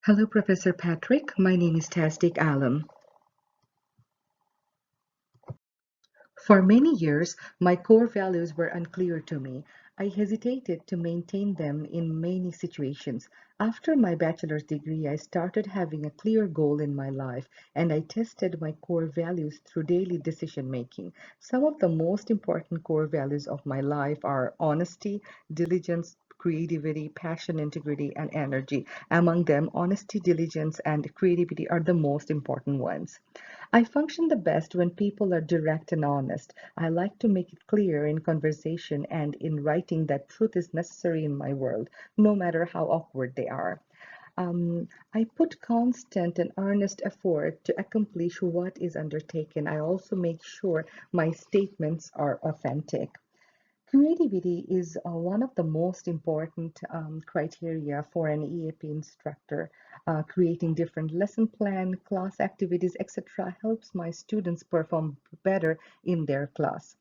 Hello, Professor Patrick. My name is Tasdiq Alam. For many years, my core values were unclear to me. I hesitated to maintain them in many situations. After my bachelor's degree, I started having a clear goal in my life, and I tested my core values through daily decision making. Some of the most important core values of my life are honesty, diligence, creativity, passion, integrity, and energy. Among them, honesty, diligence, and creativity are the most important ones. I function the best when people are direct and honest. I like to make it clear in conversation and in writing that truth is necessary in my world, no matter how awkward they are. I put constant and earnest effort to accomplish what is undertaken. I also make sure my statements are authentic. Creativity is one of the most important criteria for an EAP instructor. Creating different lesson plan, class activities, etc. helps my students perform better in their class.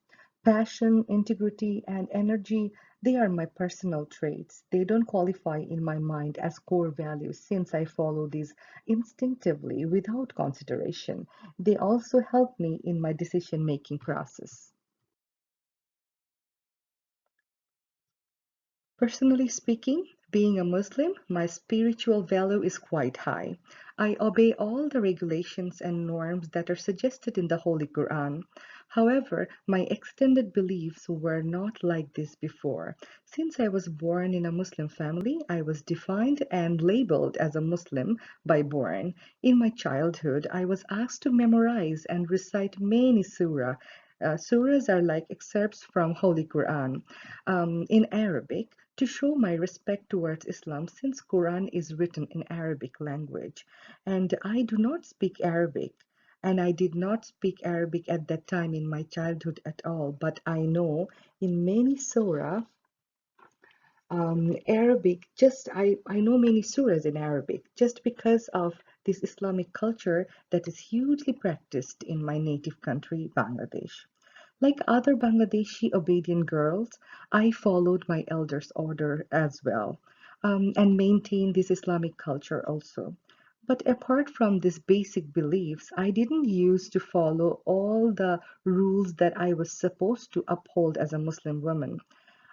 Passion, integrity, and energy, they are my personal traits. They don't qualify in my mind as core values since I follow these instinctively without consideration. They also help me in my decision-making process. Personally speaking, being a Muslim, my spiritual value is quite high. I obey all the regulations and norms that are suggested in the Holy Quran. However, my extended beliefs were not like this before. Since I was born in a Muslim family, I was defined and labeled as a Muslim by born. In my childhood, I was asked to memorize and recite many surah. Surahs are like excerpts from Holy Quran in Arabic to show my respect towards Islam since Quran is written in Arabic language and I do not speak Arabic and I did not speak Arabic at that time in my childhood at all, but I know in many surah Arabic, I know many surahs in Arabic just because of this Islamic culture that is hugely practiced in my native country, Bangladesh. Like other Bangladeshi obedient girls, I followed my elders' order as well and maintained this Islamic culture also. But apart from these basic beliefs, I didn't used to follow all the rules that I was supposed to uphold as a Muslim woman.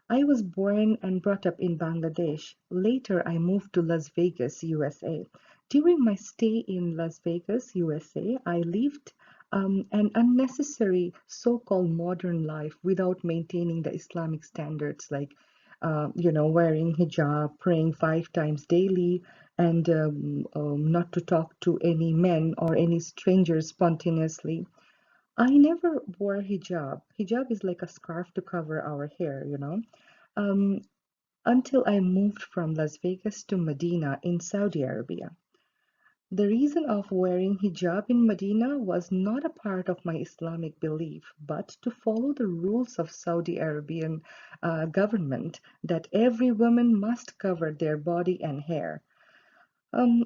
I was born and brought up in Bangladesh. Later, I moved to Las Vegas, USA. During my stay in Las Vegas, USA, I lived an unnecessary so called modern life without maintaining the Islamic standards like, wearing hijab, praying 5 times daily, and not to talk to any men or any strangers spontaneously. I never wore hijab. Hijab is like a scarf to cover our hair. Um, until I moved from Las Vegas to Medina in Saudi Arabia. The reason of wearing hijab in Medina was not a part of my Islamic belief, but to follow the rules of Saudi Arabian government that every woman must cover their body and hair.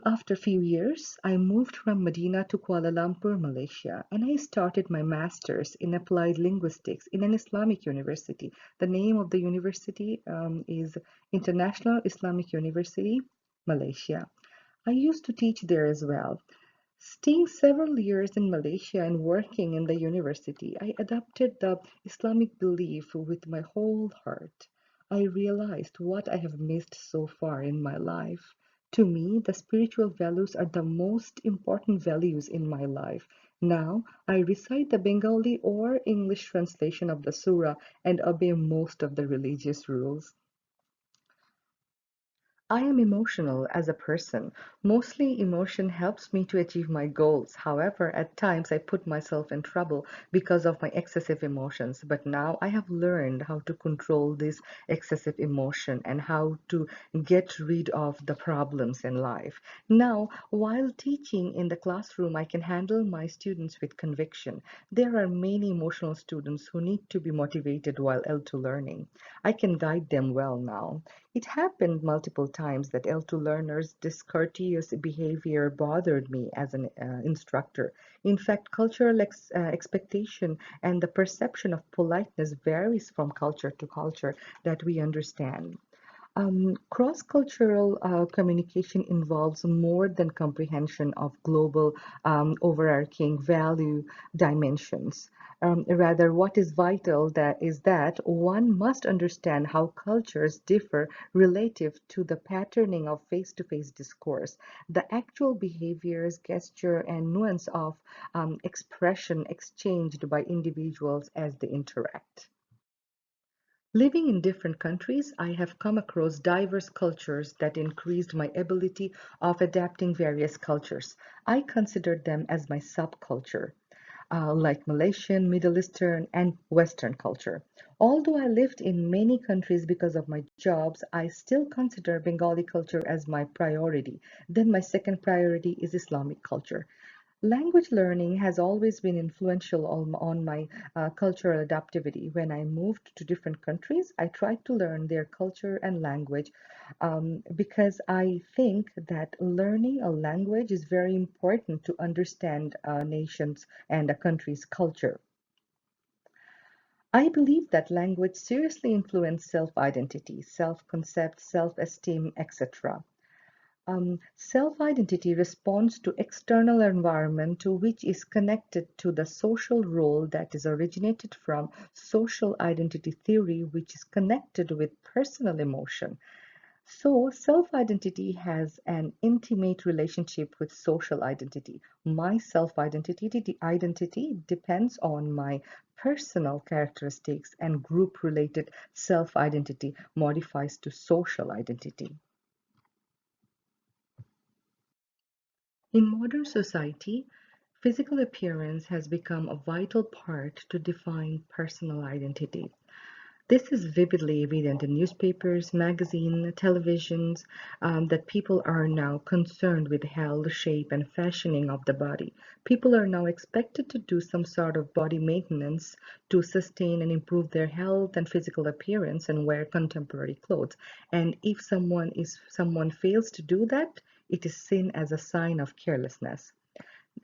After a few years, I moved from Medina to Kuala Lumpur, Malaysia, and I started my master's in applied linguistics in an Islamic university. The name of the university is International Islamic University, Malaysia. I used to teach there as well. Staying several years in Malaysia and working in the university, I adopted the Islamic belief with my whole heart. I realized what I have missed so far in my life. To me, the spiritual values are the most important values in my life. Now, I recite the Bengali or English translation of the surah and obey most of the religious rules. I am emotional as a person. Mostly emotion helps me to achieve my goals. However, at times I put myself in trouble because of my excessive emotions. But now I have learned how to control this excessive emotion and how to get rid of the problems in life. Now, while teaching in the classroom, I can handle my students with conviction. There are many emotional students who need to be motivated while L2 learning. I can guide them well now. It happened multiple times that L2 learners' discourteous behavior bothered me as an instructor. In fact, cultural expectation and the perception of politeness varies from culture to culture that we understand. Cross-cultural communication involves more than comprehension of global overarching value dimensions. Rather, what is vital that is that one must understand how cultures differ relative to the patterning of face-to-face discourse, the actual behaviors, gesture, and nuance of expression exchanged by individuals as they interact. Living in different countries, I have come across diverse cultures that increased my ability of adapting various cultures. I consider them as my subculture, like Malaysian, Middle Eastern, and Western culture. Although I lived in many countries because of my jobs, I still consider Bengali culture as my priority. Then my second priority is Islamic culture. Language learning has always been influential on my cultural adaptivity. When I moved to different countries, I tried to learn their culture and language because I think that learning a language is very important to understand a nation's and a country's culture. I believe that language seriously influences self-identity, self-concept, self-esteem, etc. Self-identity responds to external environment to which is connected to the social role that is originated from social identity theory, which is connected with personal emotion. So, self-identity has an intimate relationship with social identity. My self-identity depends on my personal characteristics, and group-related self-identity modifies to social identity. In modern society, physical appearance has become a vital part to define personal identity. This is vividly evident in newspapers, magazines, televisions, that people are now concerned with health, shape, and fashioning of the body. People are now expected to do some sort of body maintenance to sustain and improve their health and physical appearance and wear contemporary clothes. And if someone fails to do that, it is seen as a sign of carelessness.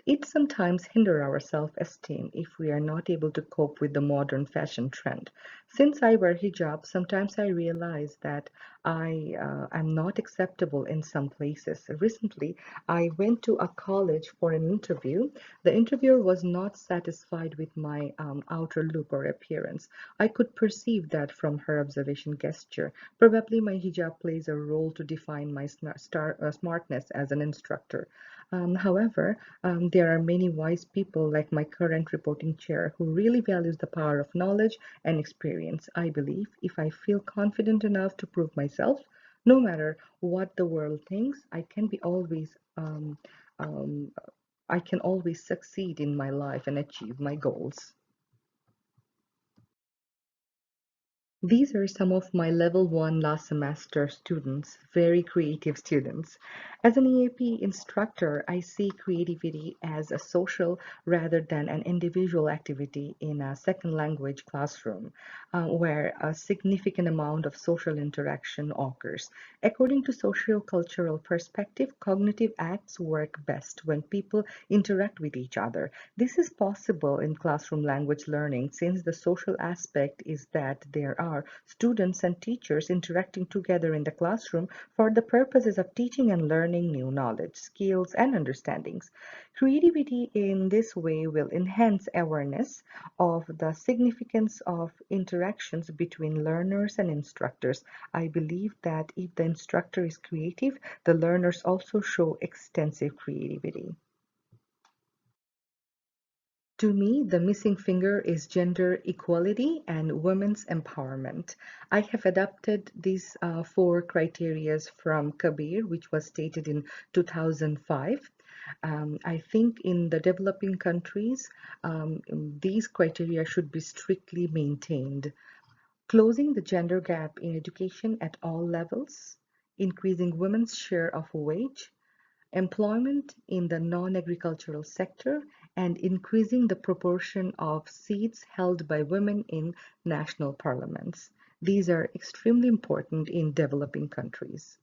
It sometimes hinder our self-esteem if we are not able to cope with the modern fashion trend. Since I wear hijab, sometimes I realize that I am not acceptable in some places. Recently, I went to a college for an interview. The interviewer was not satisfied with my outer look or appearance. I could perceive that from her observation gesture. Probably my hijab plays a role to define my smartness as an instructor. However, there are many wise people like my current reporting chair who really values the power of knowledge and experience. I believe if I feel confident enough to prove myself, no matter what the world thinks, um, I can always succeed in my life and achieve my goals. These are some of my level 1 last semester students, very creative students. As an EAP instructor, I see creativity as a social rather than an individual activity in a second language classroom, where a significant amount of social interaction occurs. According to socio-cultural perspective, cognitive acts work best when people interact with each other. This is possible in classroom language learning since the social aspect is that there are students and teachers interacting together in the classroom for the purposes of teaching and learning new knowledge, skills, and understandings. Creativity in this way will enhance awareness of the significance of interactions between learners and instructors. I believe that if the instructor is creative, the learners also show extensive creativity. To me, the missing finger is gender equality and women's empowerment. I have adapted these four criteria from Kabir, which was stated in 2005. I think in the developing countries, these criteria should be strictly maintained. Closing the gender gap in education at all levels, increasing women's share of wage, employment in the non-agricultural sector, and increasing the proportion of seats held by women in national parliaments. These are extremely important in developing countries.